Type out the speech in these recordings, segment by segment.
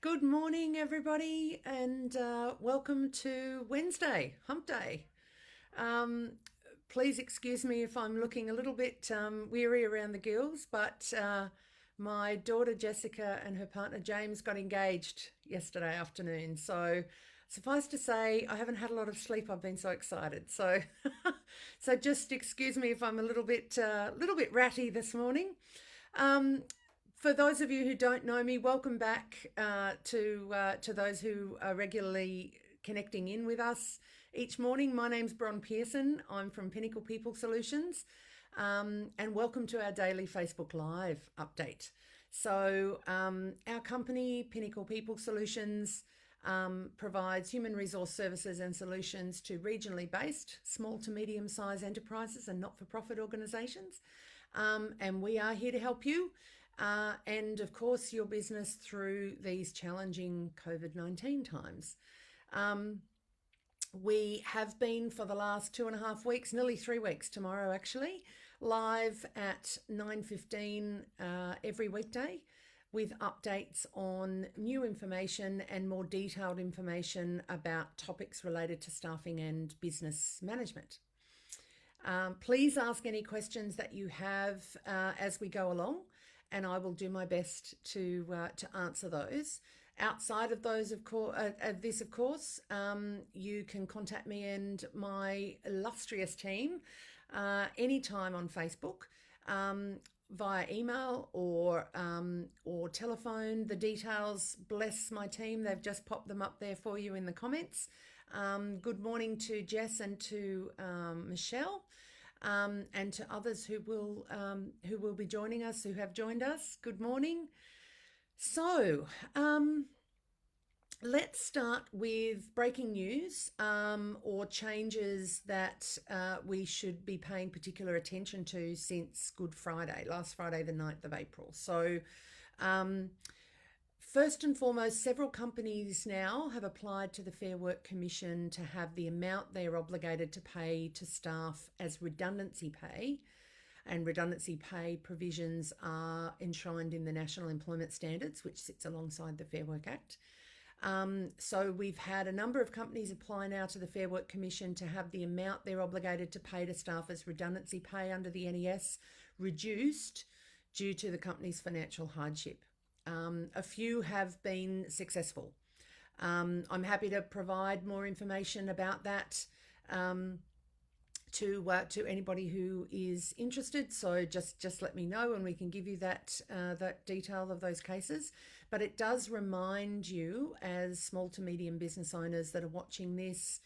Good morning, everybody, and welcome to Wednesday, Hump Day. Um, Please excuse me if I'm looking a little bit weary around the gills, but my daughter Jessica and her partner James got engaged yesterday afternoon. So, suffice to say, I haven't had a lot of sleep. I've been so excited. So, so just excuse me if I'm a little bit ratty this morning. Um, for those of you who don't know me, welcome back to those who are regularly connecting in with us each morning. My name's Bronwyn Pearson. I'm from Pinnacle People Solutions, and welcome to our daily Facebook Live update. So, our company, Pinnacle People Solutions, provides human resource services and solutions to regionally based small to medium sized enterprises and not for profit organisations. And we are here to help you and, of course, your business through these challenging COVID-19 times. We have been for the last 2.5 weeks, nearly 3 weeks tomorrow actually, live at 9:15 every weekday with updates on new information and more detailed information about topics related to staffing and business management. Please ask any questions that you have as we go along, and I will do my best to answer those. Outside of those, of course, of course, you can contact me and my illustrious team anytime on Facebook. Via email or telephone. The details, bless my team, they've just popped them up there for you in the comments. Good morning to Jess and to Michelle, and to others who will be joining us, who have joined us. Good morning. So, let's start with breaking news or changes that we should be paying particular attention to since Good Friday, last Friday, the 9th of April. So, first and foremost, several companies now have applied to the Fair Work Commission to have the amount they are obligated to pay to staff as redundancy pay. And redundancy pay provisions are enshrined in the National Employment Standards, which sits alongside the Fair Work Act. So we've had a number of companies apply now to the Fair Work Commission to have the amount they're obligated to pay to staff as redundancy pay under the NES reduced due to the company's financial hardship. A few have been successful. I'm happy to provide more information about that to anybody who is interested. So just let me know, and we can give you that detail of those cases. But it does remind you, as small to medium business owners that are watching this,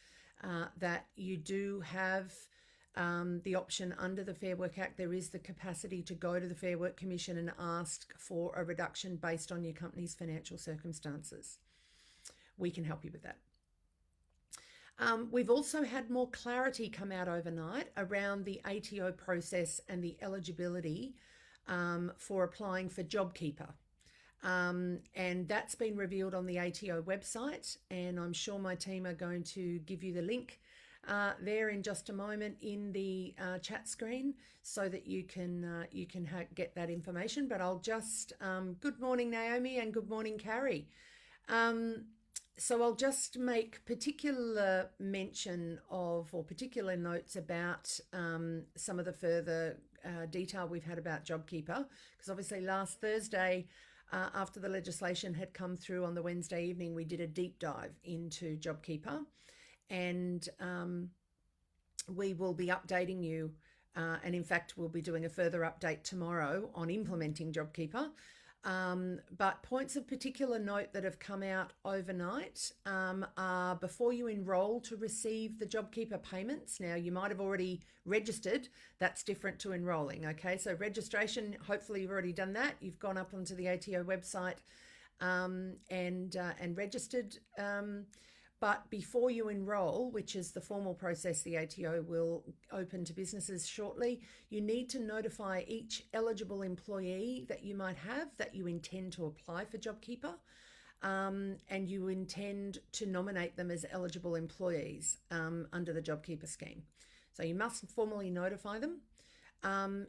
that you do have the option under the Fair Work Act. There is the capacity to go to the Fair Work Commission and ask for a reduction based on your company's financial circumstances. We can help you with that. We've also had more clarity come out overnight around the ATO process and the eligibility for applying for JobKeeper. And that's been revealed on the ATO website, and I'm sure my team are going to give you the link there in just a moment in the chat screen so that you can get that information. But I'll just good morning Naomi and good morning Carrie. So I'll just make particular mention of, or particular notes about some of the further detail we've had about JobKeeper, because obviously last Thursday, after the legislation had come through on the Wednesday evening, we did a deep dive into JobKeeper, and we will be updating you, and in fact we'll be doing a further update tomorrow on implementing JobKeeper. But points of particular note that have come out overnight are before you enrol to receive the JobKeeper payments. Now, you might have already registered. That's different to enrolling, okay? So registration, hopefully you've already done that. You've gone up onto the ATO website and registered. But before you enrol, which is the formal process the ATO will open to businesses shortly, you need to notify each eligible employee that you might have that you intend to apply for JobKeeper, and you intend to nominate them as eligible employees under the JobKeeper scheme. So you must formally notify them.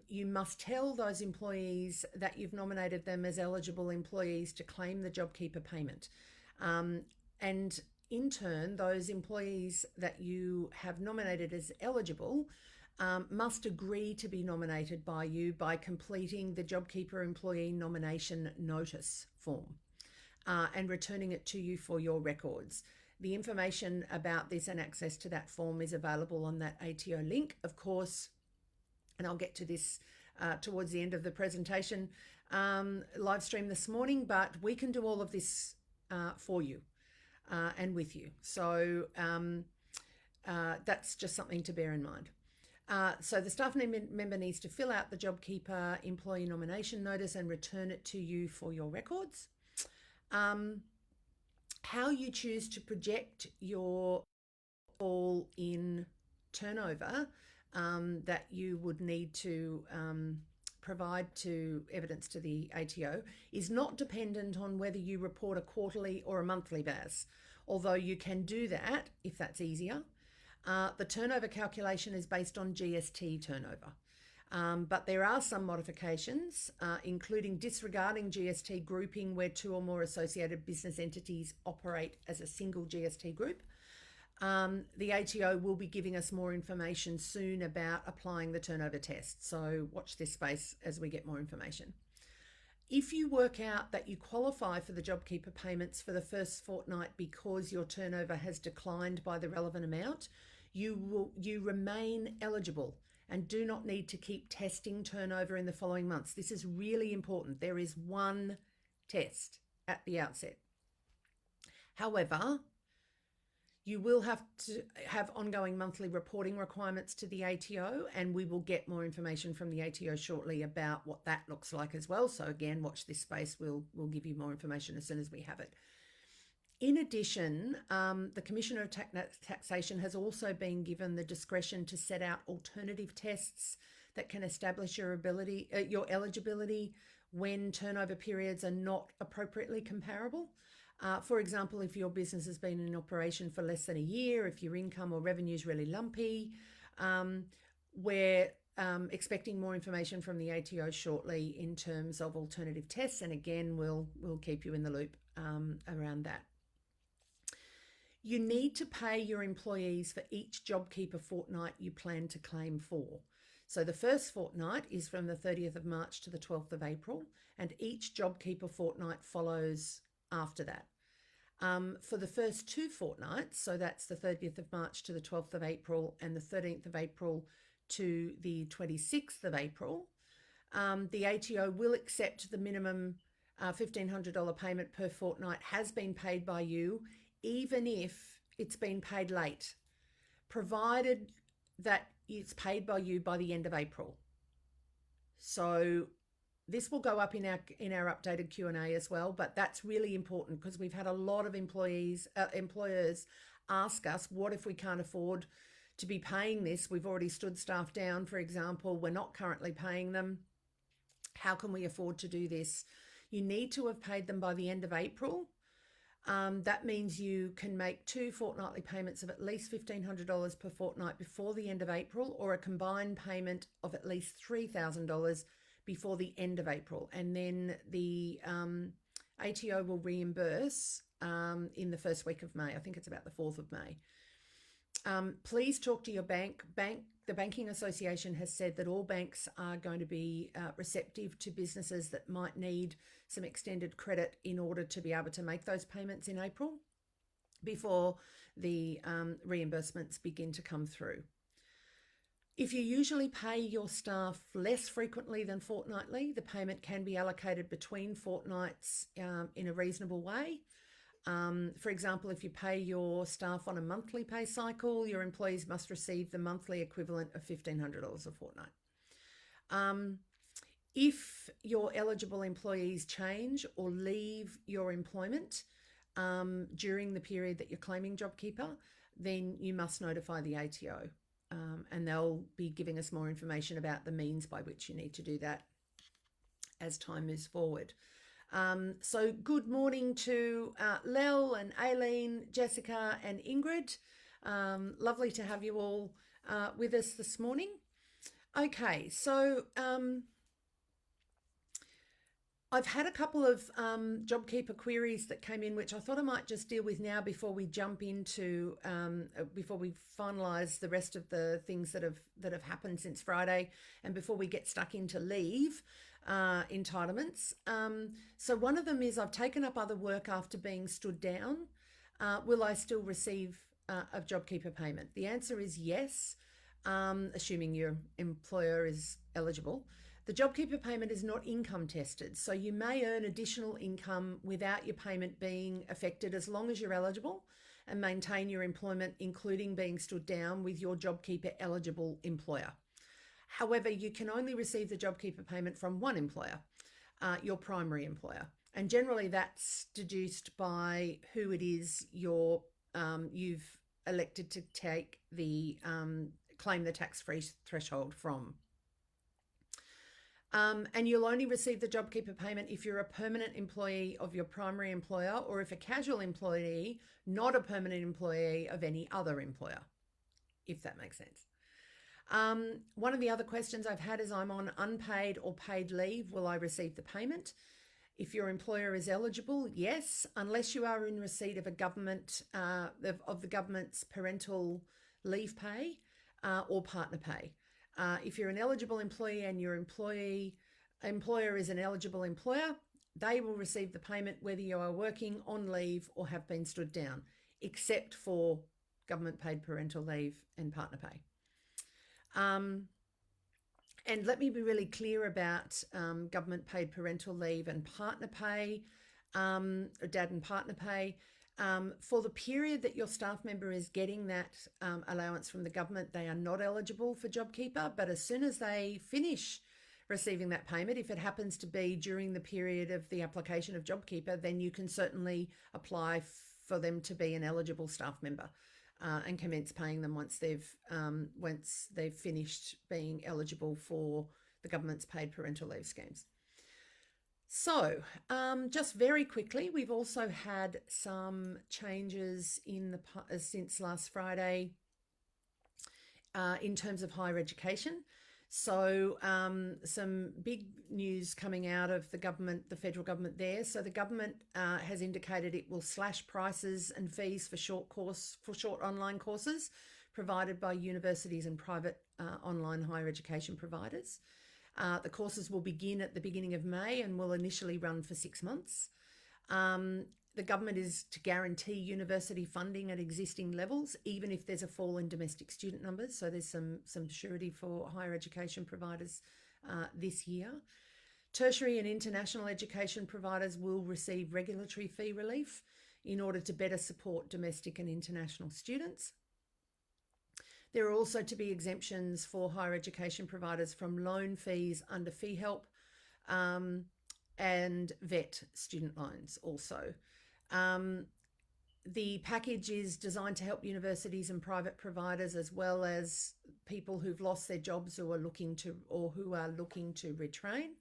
You must tell those employees that you've nominated them as eligible employees to claim the JobKeeper payment. And in turn, those employees that you have nominated as eligible must agree to be nominated by you by completing the JobKeeper employee nomination notice form and returning it to you for your records. The information about this and access to that form is available on that ATO link, of course, and I'll get to this towards the end of the presentation live stream this morning, but we can do all of this for you and with you. So that's just something to bear in mind. So the staff member needs to fill out the JobKeeper employee nomination notice and return it to you for your records. How you choose to project your fall in turnover that you would need to provide to evidence to the ATO is not dependent on whether you report a quarterly or a monthly BAS, although you can do that if that's easier. The turnover calculation is based on GST turnover. But there are some modifications, including disregarding GST grouping where two or more associated business entities operate as a single GST group. The ATO will be giving us more information soon about applying the turnover test, so watch this space as we get more information. If you work out that you qualify for the JobKeeper payments for the first fortnight because your turnover has declined by the relevant amount, you remain eligible and do not need to keep testing turnover in the following months. This is really important. There is one test at the outset. However, you will have to have ongoing monthly reporting requirements to the ATO, and we will get more information from the ATO shortly about what that looks like as well. So again, watch this space. We'll give you more information as soon as we have it. In addition, the Commissioner of Taxation has also been given the discretion to set out alternative tests that can establish your eligibility when turnover periods are not appropriately comparable. For example, if your business has been in operation for less than a year, if your income or revenue is really lumpy, we're expecting more information from the ATO shortly in terms of alternative tests, and again, we'll keep you in the loop around that. You need to pay your employees for each JobKeeper fortnight you plan to claim for. So the first fortnight is from the 30th of March to the 12th of April, and each JobKeeper fortnight follows after that. For the first two fortnights, so that's the 30th of March to the 12th of April and the 13th of April to the 26th of April, the ATO will accept the minimum $1,500 payment per fortnight has been paid by you, even if it's been paid late, provided that it's paid by you by the end of April. So this will go up in our updated Q&A as well, but that's really important because we've had a lot of employers ask us, what if we can't afford to be paying this? We've already stood staff down, for example. We're not currently paying them. How can we afford to do this? You need to have paid them by the end of April. That means you can make two fortnightly payments of at least $1,500 per fortnight before the end of April, or a combined payment of at least $3,000 before the end of April. And then the ATO will reimburse in the first week of May. I think it's about the 4th of May. Please talk to your bank. The Banking Association has said that all banks are going to be receptive to businesses that might need some extended credit in order to be able to make those payments in April before the reimbursements begin to come through. If you usually pay your staff less frequently than fortnightly, the payment can be allocated between fortnights in a reasonable way. For example, if you pay your staff on a monthly pay cycle, your employees must receive the monthly equivalent of $1,500 a fortnight. If your eligible employees change or leave your employment during the period that you're claiming JobKeeper, then you must notify the ATO. And they'll be giving us more information about the means by which you need to do that as time moves forward. So good morning to Lel and Aileen, Jessica and Ingrid. Lovely to have you all with us this morning. Okay, so I've had a couple of JobKeeper queries that came in, which I thought I might just deal with now before we jump into before we finalise the rest of the things that have happened since Friday, and before we get stuck into leave entitlements. So one of them is I've taken up other work after being stood down. Will I still receive a JobKeeper payment? The answer is yes, assuming your employer is eligible. The JobKeeper payment is not income tested, so you may earn additional income without your payment being affected as long as you're eligible and maintain your employment, including being stood down with your JobKeeper eligible employer. However, you can only receive the JobKeeper payment from one employer, your primary employer. And generally that's deduced by who it is you've elected to take the claim the tax-free threshold from. And you'll only receive the JobKeeper payment if you're a permanent employee of your primary employer, or if a casual employee, not a permanent employee of any other employer, if that makes sense. One of the other questions I've had is, I'm on unpaid or paid leave. Will I receive the payment? If your employer is eligible, yes, unless you are in receipt of a government of the government's parental leave pay or partner pay. If you're an eligible employee and your employer is an eligible employer, they will receive the payment whether you are working on leave or have been stood down, except for government paid parental leave and partner pay. And let me be really clear about government paid parental leave and partner pay, or dad and partner pay. For the period that your staff member is getting that allowance from the government, they are not eligible for JobKeeper, but as soon as they finish receiving that payment, if it happens to be during the period of the application of JobKeeper, then you can certainly apply for them to be an eligible staff member and commence paying them once they've finished being eligible for the government's paid parental leave schemes. So, just very quickly, we've also had some changes since last Friday in terms of higher education. So, some big news coming out of the government, the federal government there. So, the government has indicated it will slash prices and fees for short online courses provided by universities and private online higher education providers. The courses will begin at the beginning of May and will initially run for 6 months. The government is to guarantee university funding at existing levels, even if there's a fall in domestic student numbers. So there's some surety for higher education providers this year. Tertiary and international education providers will receive regulatory fee relief in order to better support domestic and international students. There are also to be exemptions for higher education providers from loan fees under fee help and VET student loans also. The package is designed to help universities and private providers, as well as people who've lost their jobs who are looking to retrain.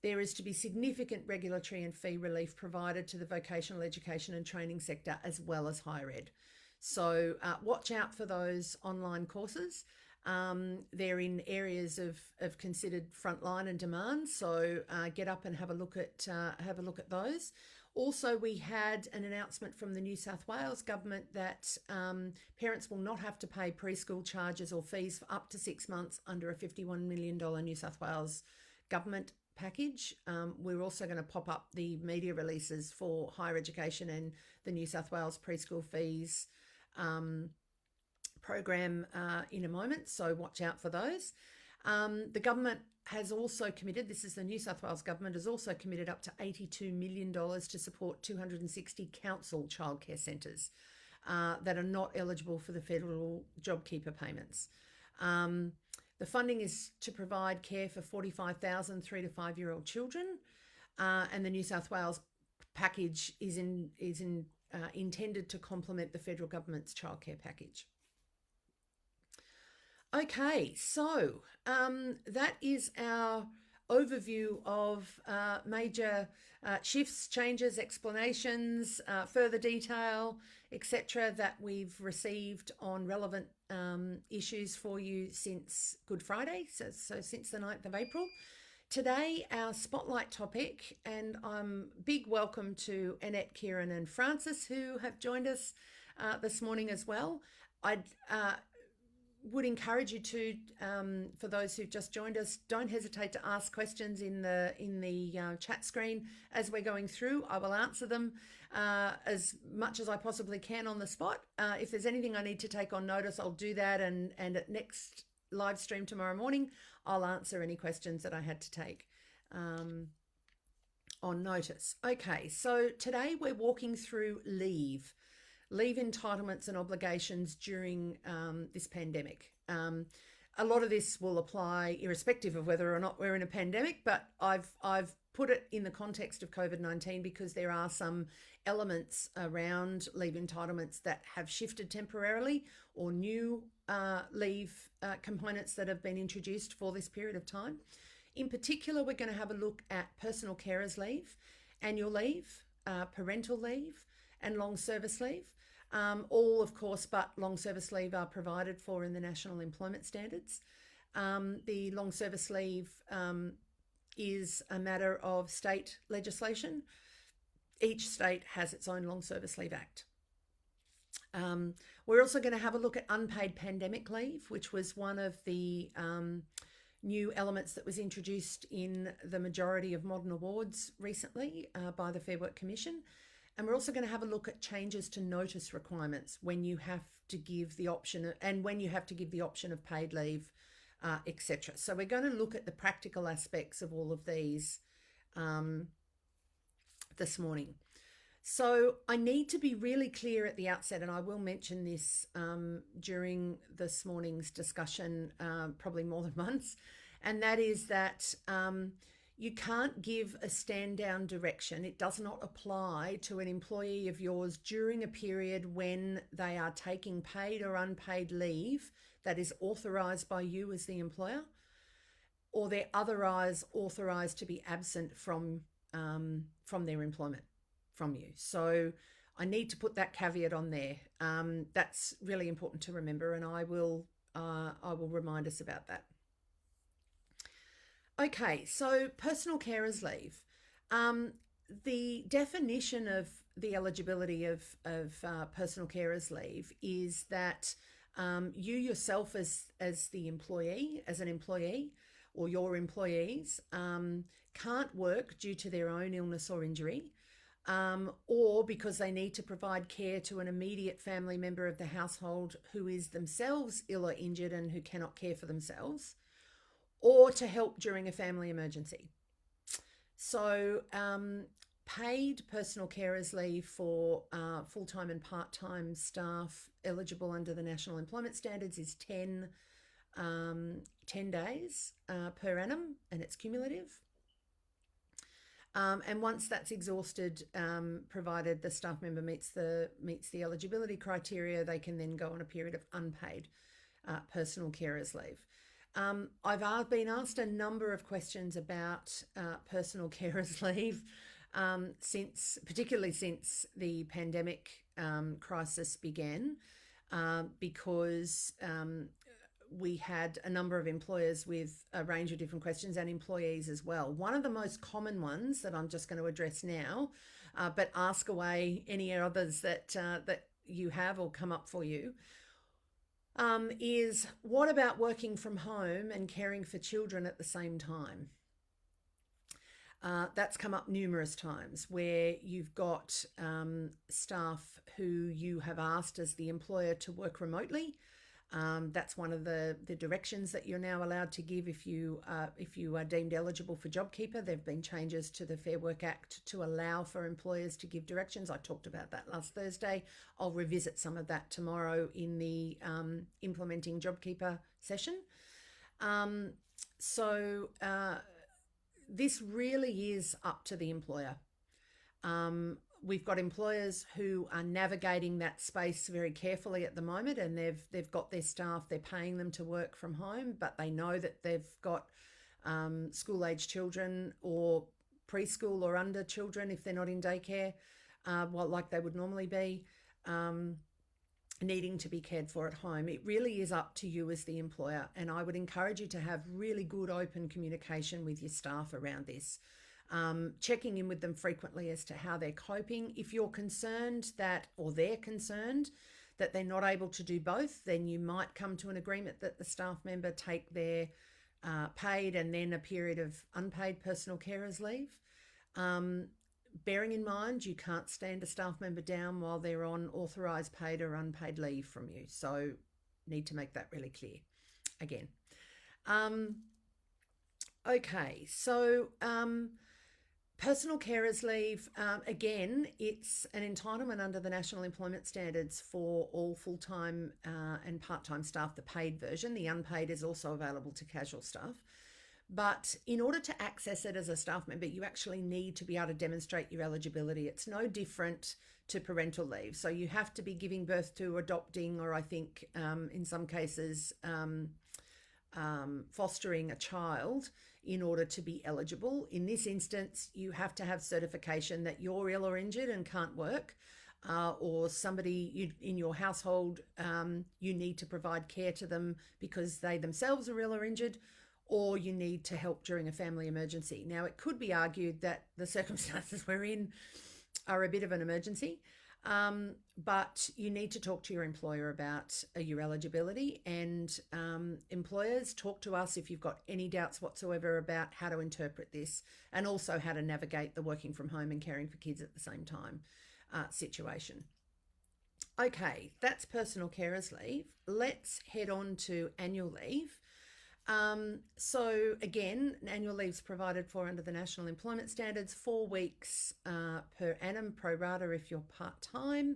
There is to be significant regulatory and fee relief provided to the vocational education and training sector, as well as higher ed. So watch out for those online courses. They're in areas of considered frontline and demand. So get up and have a look at those. Also, we had an announcement from the New South Wales government that parents will not have to pay preschool charges or fees for up to 6 months under a $51 million New South Wales government package. We're also going to pop up the media releases for higher education and the New South Wales preschool fees program in a moment, so watch out for those. The government has also committed, this is the New South Wales government, has also committed up to $82 million to support 260 council childcare centres that are not eligible for the federal JobKeeper payments. The funding is to provide care for 45,000 3 to 5 year old children, and the New South Wales package is intended to complement the federal government's childcare package. Okay, so that is our overview of major shifts, changes, explanations, further detail, etc., that we've received on relevant issues for you since Good Friday, so since the 9th of April. Today, our spotlight topic, and big welcome to Annette, Kieran and Francis, who have joined us this morning as well. I would encourage you to, for those who've just joined us, don't hesitate to ask questions in the chat screen as we're going through. I will answer them as much as I possibly can on the spot. If there's anything I need to take on notice, I'll do that, and at next live stream tomorrow morning, I'll answer any questions that I had to take on notice. Okay, so today we're walking through leave entitlements and obligations during this pandemic. A lot of this will apply irrespective of whether or not we're in a pandemic, but I've put it in the context of COVID-19 because there are some elements around leave entitlements that have shifted temporarily, or new leave components that have been introduced for this period of time. In particular, we're going to have a look at personal carers leave, annual leave, parental leave, and long service leave. All, of course, but long service leave are provided for in the National Employment Standards. The long service leave is a matter of state legislation. Each state has its own Long Service Leave Act. We're also going to have a look at unpaid pandemic leave, which was one of the new elements that was introduced in the majority of modern awards recently by the Fair Work Commission. And we're also going to have a look at changes to notice requirements when you have to give the option, and when you have to give the option of paid leave, etc. So we're going to look at the practical aspects of all of these this morning. So I need to be really clear at the outset, and I will mention this during this morning's discussion probably more than once, and that is that you can't give a stand down direction. It does not apply to an employee of yours during a period when they are taking paid or unpaid leave that is authorised by you as the employer, or they're otherwise authorised to be absent from their employment from you. So I need to put that caveat on there. That's really important to remember, and I will remind us about that. Okay, so personal carers leave. The definition of the eligibility of personal carers leave is that you yourself as the employee, as an employee, or your employees can't work due to their own illness or injury, or because they need to provide care to an immediate family member of the household who is themselves ill or injured and who cannot care for themselves, or to help during a family emergency. So paid personal carers leave for full-time and part-time staff eligible under the National Employment Standards is 10 days per annum, and it's cumulative. And once that's exhausted, provided the staff member meets the eligibility criteria, they can then go on a period of unpaid personal carers leave. I've been asked a number of questions about personal carers leave particularly since the pandemic crisis began, because we had a number of employers with a range of different questions, and employees as well. One of the most common ones that I'm just going to address now, but ask away any others that you have or come up for you, is what about working from home and caring for children at the same time? That's come up numerous times, where you've got staff who you have asked as the employer to work remotely. That's one of the directions that you're now allowed to give if you are deemed eligible for JobKeeper. There have been changes to the Fair Work Act to allow for employers to give directions. I talked about that last Thursday. I'll revisit some of that tomorrow in the implementing JobKeeper session. This really is up to the employer. We've got employers who are navigating that space very carefully at the moment, and they've got their staff, they're paying them to work from home, but they know that they've got school-age children or preschool or under children if they're not in daycare, like they would normally be, needing to be cared for at home. It really is up to you as the employer, and I would encourage you to have really good open communication with your staff around this. Checking in with them frequently as to how they're coping. If you're concerned that, or they're concerned that they're not able to do both, then you might come to an agreement that the staff member take their paid and then a period of unpaid personal carers leave. Bearing in mind, you can't stand a staff member down while they're on authorised paid or unpaid leave from you. So need to make that really clear again. Okay, so personal carers leave, again, it's an entitlement under the National Employment Standards for all full-time and part-time staff, the paid version. The unpaid is also available to casual staff. But in order to access it as a staff member, you actually need to be able to demonstrate your eligibility. It's no different to parental leave. So you have to be giving birth to, adopting, or I think in some cases fostering a child in order to be eligible. In this instance, you have to have certification that you're ill or injured and can't work, or somebody in your household, you need to provide care to them because they themselves are ill or injured, or you need to help during a family emergency. Now, it could be argued that the circumstances we're in are a bit of an emergency, but you need to talk to your employer about your eligibility, and employers, talk to us if you've got any doubts whatsoever about how to interpret this, and also how to navigate the working from home and caring for kids at the same time situation. Okay, that's personal carers leave. Let's head on to annual leave. So again, annual leave is provided for under the National Employment Standards, 4 weeks per annum, pro rata if you're part-time,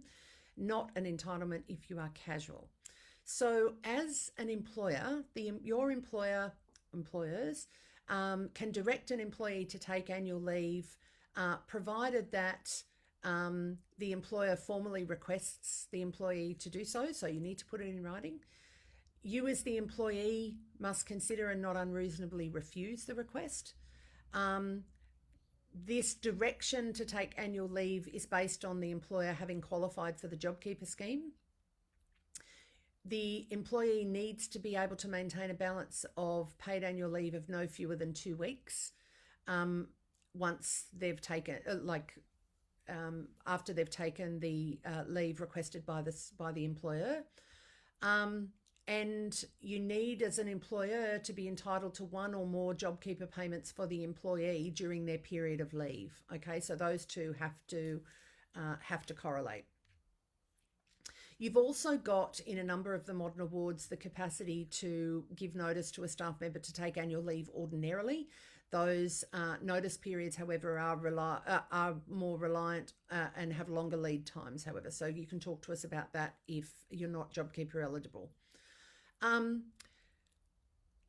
not an entitlement if you are casual. So as an employer, your employers can direct an employee to take annual leave, provided that the employer formally requests the employee to do so. So you need to put it in writing. You as the employee must consider and not unreasonably refuse the request. This direction to take annual leave is based on the employer having qualified for the JobKeeper scheme. The employee needs to be able to maintain a balance of paid annual leave of no fewer than 2 weeks once they've taken, after they've taken the leave requested by the employer. And you need, as an employer, to be entitled to one or more JobKeeper payments for the employee during their period of leave. Okay, so those two have to correlate. You've also got, in a number of the modern awards, the capacity to give notice to a staff member to take annual leave ordinarily. Those notice periods, however, are more reliant and have longer lead times, however. So you can talk to us about that if you're not JobKeeper eligible.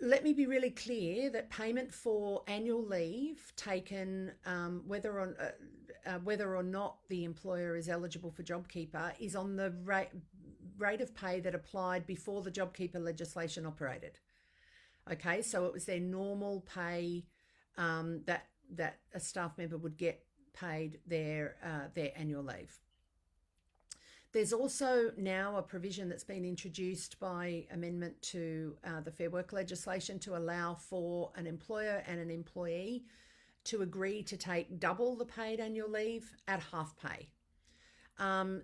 Let me be really clear that payment for annual leave taken, whether or not the employer is eligible for JobKeeper, is on the rate of pay that applied before the JobKeeper legislation operated. Okay, so it was their normal pay that a staff member would get paid their annual leave. There's also now a provision that's been introduced by amendment to the Fair Work legislation to allow for an employer and an employee to agree to take double the paid annual leave at half pay.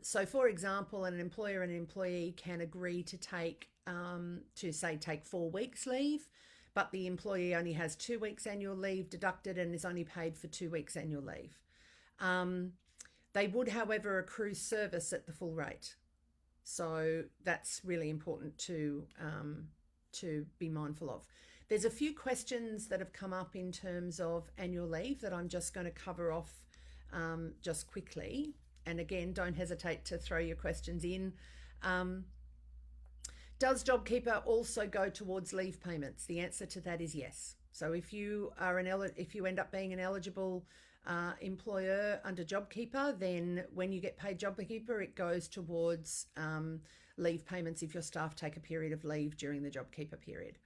So, for example, an employer and an employee can agree to take 4 weeks leave, but the employee only has 2 weeks annual leave deducted and is only paid for 2 weeks annual leave. They would, however, accrue service at the full rate. So that's really important to be mindful of. There's a few questions that have come up in terms of annual leave that I'm just going to cover off just quickly. And again, don't hesitate to throw your questions in. Does JobKeeper also go towards leave payments? The answer to that is yes. So if you end up being an eligible employer under JobKeeper, then when you get paid JobKeeper, it goes towards leave payments if your staff take a period of leave during the JobKeeper period.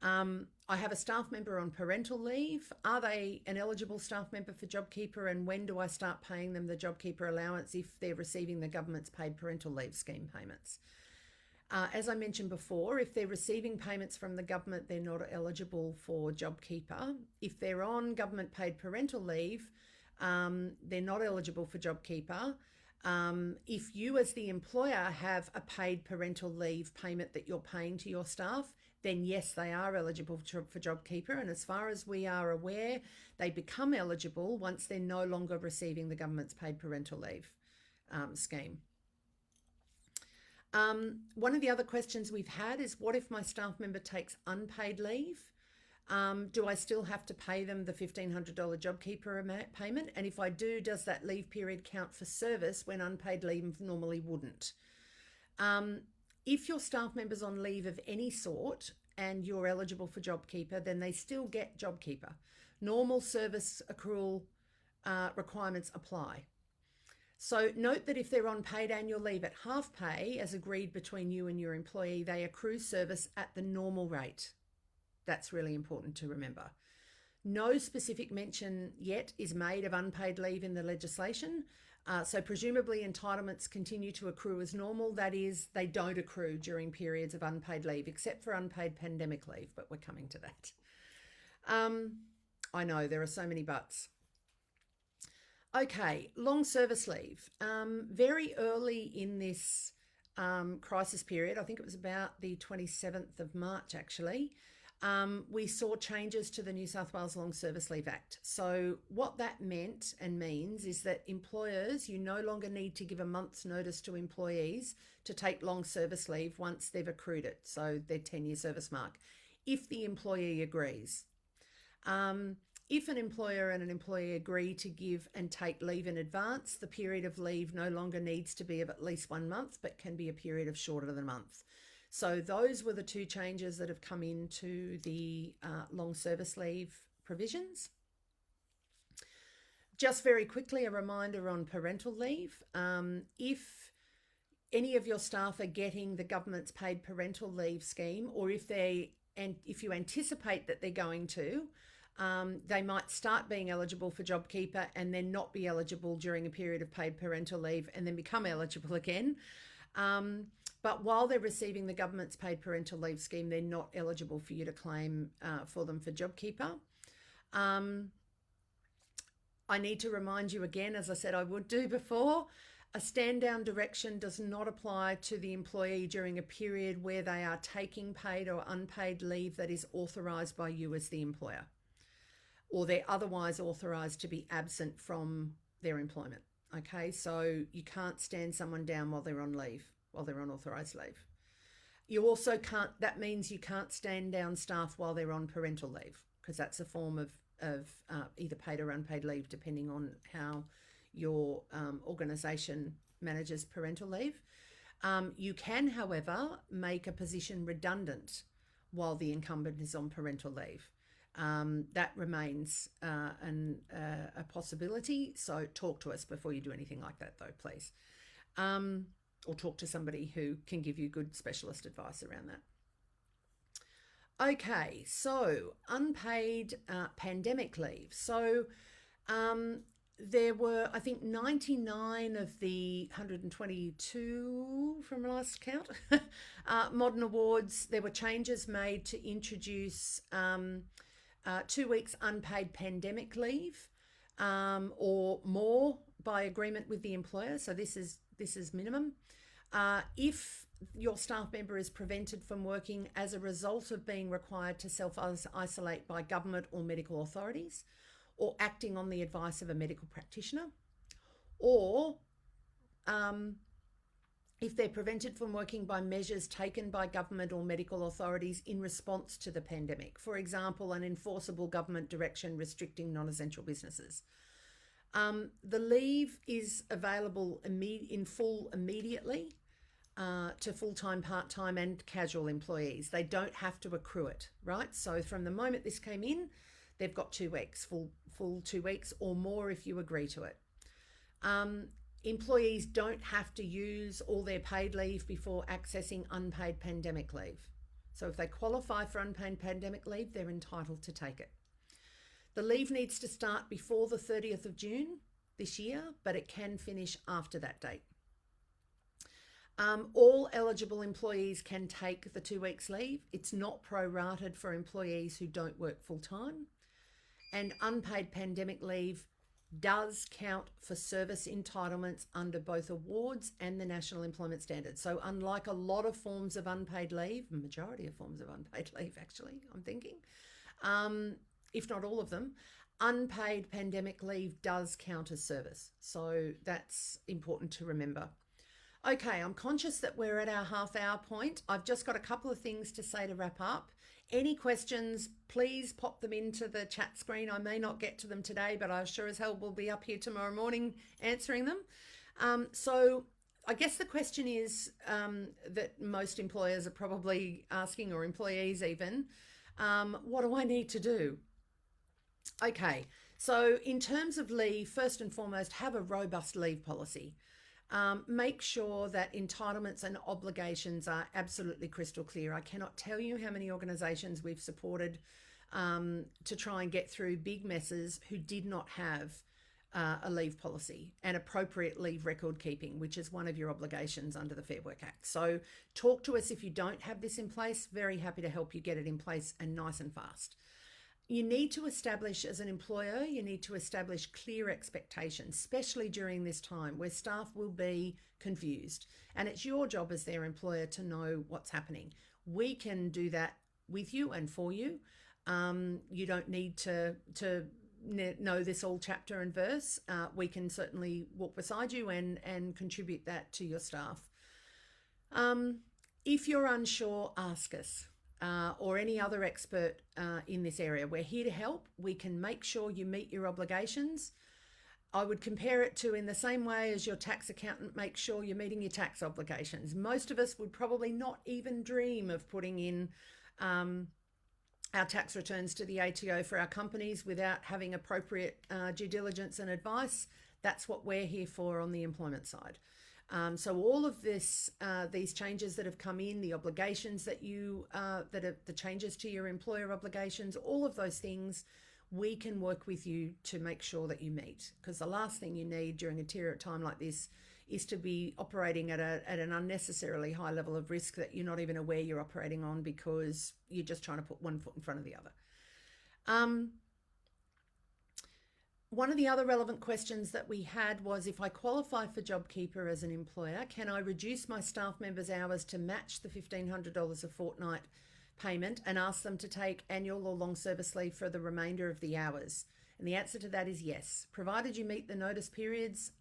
I have a staff member on parental leave. Are they an eligible staff member for JobKeeper, and when do I start paying them the JobKeeper allowance if they're receiving the government's paid parental leave scheme payments? As I mentioned before, if they're receiving payments from the government, they're not eligible for JobKeeper. If they're on government paid parental leave, they're not eligible for JobKeeper. If you as the employer have a paid parental leave payment that you're paying to your staff, then yes, they are eligible for JobKeeper. And as far as we are aware, they become eligible once they're no longer receiving the government's paid parental leave scheme. One of the other questions we've had is, what if my staff member takes unpaid leave? Do I still have to pay them the $1,500 JobKeeper payment? And if I do, does that leave period count for service when unpaid leave normally wouldn't? If your staff member's on leave of any sort and you're eligible for JobKeeper, then they still get JobKeeper. Normal service accrual requirements apply. So note that if they're on paid annual leave at half pay, as agreed between you and your employee, they accrue service at the normal rate. That's really important to remember. No specific mention yet is made of unpaid leave in the legislation. So presumably entitlements continue to accrue as normal. That is, they don't accrue during periods of unpaid leave, except for unpaid pandemic leave, but we're coming to that. I know there are so many buts. Okay, long service leave. Very early in this crisis period, I think it was about the 27th of March actually, we saw changes to the New South Wales Long Service Leave Act. So what that meant and means is that employers, you no longer need to give a month's notice to employees to take long service leave once they've accrued it, so their 10-year service mark, if the employee agrees. If an employer and an employee agree to give and take leave in advance, the period of leave no longer needs to be of at least 1 month, but can be a period of shorter than a month. So those were the two changes that have come into the long service leave provisions. Just very quickly, a reminder on parental leave. If any of your staff are getting the government's paid parental leave scheme, or if you anticipate that they're going to, they might start being eligible for JobKeeper and then not be eligible during a period of paid parental leave and then become eligible again. But while they're receiving the government's paid parental leave scheme, they're not eligible for you to claim for them for JobKeeper. I need to remind you again, as I said I would do before, a stand down direction does not apply to the employee during a period where they are taking paid or unpaid leave that is authorised by you as the employer, or they're otherwise authorised to be absent from their employment. Okay, so you can't stand someone down while they're on leave, while they're on authorised leave. You also can't, that means you can't stand down staff while they're on parental leave, because that's a form of either paid or unpaid leave, depending on how your organisation manages parental leave. You can, however, make a position redundant while the incumbent is on parental leave. That remains a possibility. So talk to us before you do anything like that, though, please. Or talk to somebody who can give you good specialist advice around that. Okay, so unpaid pandemic leave. So there were, I think, 99 of the 122 from last count modern awards. There were changes made to introduce 2 weeks unpaid pandemic leave or more by agreement with the employer. So this is minimum. If your staff member is prevented from working as a result of being required to self-isolate by government or medical authorities, or acting on the advice of a medical practitioner, or if they're prevented from working by measures taken by government or medical authorities in response to the pandemic. For example, an enforceable government direction restricting non-essential businesses. The leave is available in full immediately to full-time, part-time and casual employees. They don't have to accrue it, right? So from the moment this came in, they've got 2 weeks, full 2 weeks or more if you agree to it. Employees don't have to use all their paid leave before accessing unpaid pandemic leave. So if they qualify for unpaid pandemic leave, they're entitled to take it. The leave needs to start before the 30th of June this year, but it can finish after that date. All eligible employees can take the 2 weeks leave. It's not prorated for employees who don't work full time. And unpaid pandemic leave does count for service entitlements under both awards and the National Employment Standards. So unlike a lot of forms of unpaid leave, majority of forms of unpaid leave actually, I'm thinking, if not all of them, unpaid pandemic leave does count as service. So that's important to remember. Okay, I'm conscious that we're at our half-hour point. I've just got a couple of things to say to wrap up. Any questions, please pop them into the chat screen. I may not get to them today, but I sure as hell will be up here tomorrow morning answering them. So I guess the question is that most employers are probably asking, or employees even, what do I need to do? Okay, so in terms of leave, first and foremost, have a robust leave policy. Make sure that entitlements and obligations are absolutely crystal clear. I cannot tell you how many organisations we've supported to try and get through big messes who did not have a leave policy and appropriate leave record keeping, which is one of your obligations under the Fair Work Act. So talk to us if you don't have this in place. Very happy to help you get it in place, and nice and fast. You need to establish, as an employer, you need to establish clear expectations, especially during this time where staff will be confused. And it's your job as their employer to know what's happening. We can do that with you and for you. You don't need to know this all chapter and verse. We can certainly walk beside you and contribute that to your staff. If you're unsure, ask us. Or any other expert in this area. We're here to help. We can make sure you meet your obligations. I would compare it to in the same way as your tax accountant makes sure you're meeting your tax obligations. Most of us would probably not even dream of putting in our tax returns to the ATO for our companies without having appropriate due diligence and advice. That's what we're here for on the employment side. So all of this, these changes that have come in, the obligations that the changes to your employer obligations, all of those things, we can work with you to make sure that you meet. Because the last thing you need during a time like this is to be operating at an unnecessarily high level of risk that you're not even aware you're operating on because you're just trying to put one foot in front of the other. One of the other relevant questions that we had was, if I qualify for JobKeeper as an employer, can I reduce my staff members' hours to match the $1,500 a fortnight payment and ask them to take annual or long service leave for the remainder of the hours? And the answer to that is yes, provided you meet the notice periods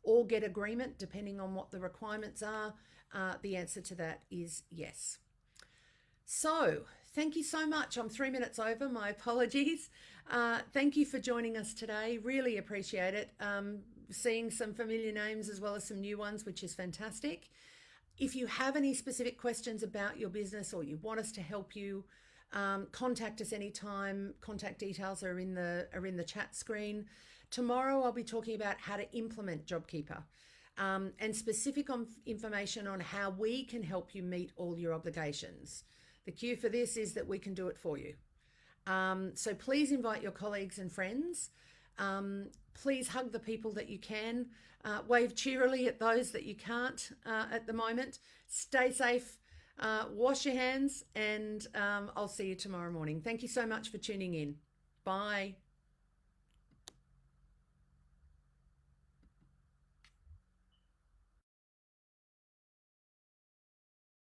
or get agreement, depending on what the requirements are. The answer to that is yes. So thank you so much. I'm 3 minutes over, my apologies. Thank you for joining us today. Really appreciate it. Seeing some familiar names as well as some new ones, which is fantastic. If you have any specific questions about your business or you want us to help you, contact us anytime. Contact details are in the chat screen. Tomorrow I'll be talking about how to implement JobKeeper and specific information on how we can help you meet all your obligations. The cue for this is that we can do it for you. So please invite your colleagues and friends. Please hug the people that you can. Wave cheerily at those that you can't at the moment. Stay safe. Wash your hands, and I'll see you tomorrow morning. Thank you so much for tuning in. Bye.